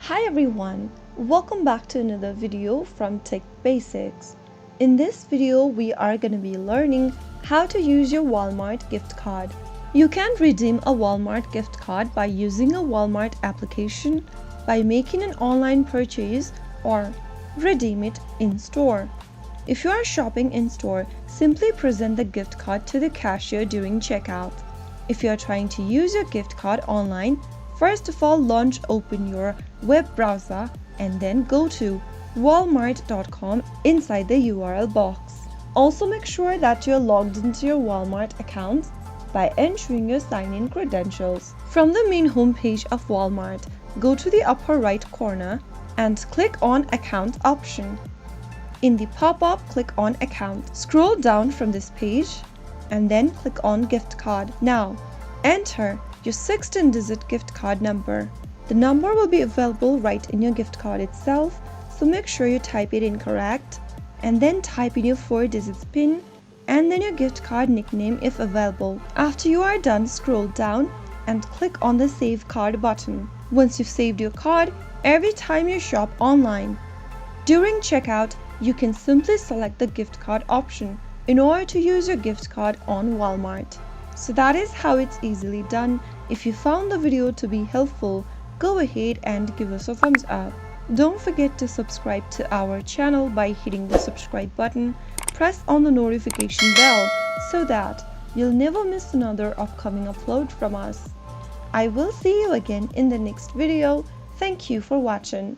Hi everyone, welcome back to another video from Tech Basics. In this video, we are going to be learning how to use your Walmart gift card. You can redeem a Walmart gift card by using a Walmart application, by making an online purchase, or redeem it in store. If you are shopping in store, simply present the gift card to the cashier during checkout. If you are trying to use your gift card online, first of all, open your web browser and then go to walmart.com inside the URL box. Also make sure that you're logged into your Walmart account by entering your sign-in credentials. From the main homepage of Walmart, go to the upper right corner and click on Account option. In the pop-up, click on Account. Scroll down from this page and then click on Gift Card. Now, enter your 16-digit gift card number. The number will be available right in your gift card itself, so make sure you type it in correct, and then type in your 4-digit PIN and then your gift card nickname if available. After you are done, scroll down and click on the Save Card button. Once you've saved your card, every time you shop online, during checkout, you can simply select the gift card option in order to use your gift card on Walmart. So that is how it's easily done. If you found the video to be helpful, go ahead and give us a thumbs up. Don't forget to subscribe to our channel by hitting the subscribe button. Press on the notification bell so that you'll never miss another upcoming upload from us. I will see you again in the next video. Thank you for watching.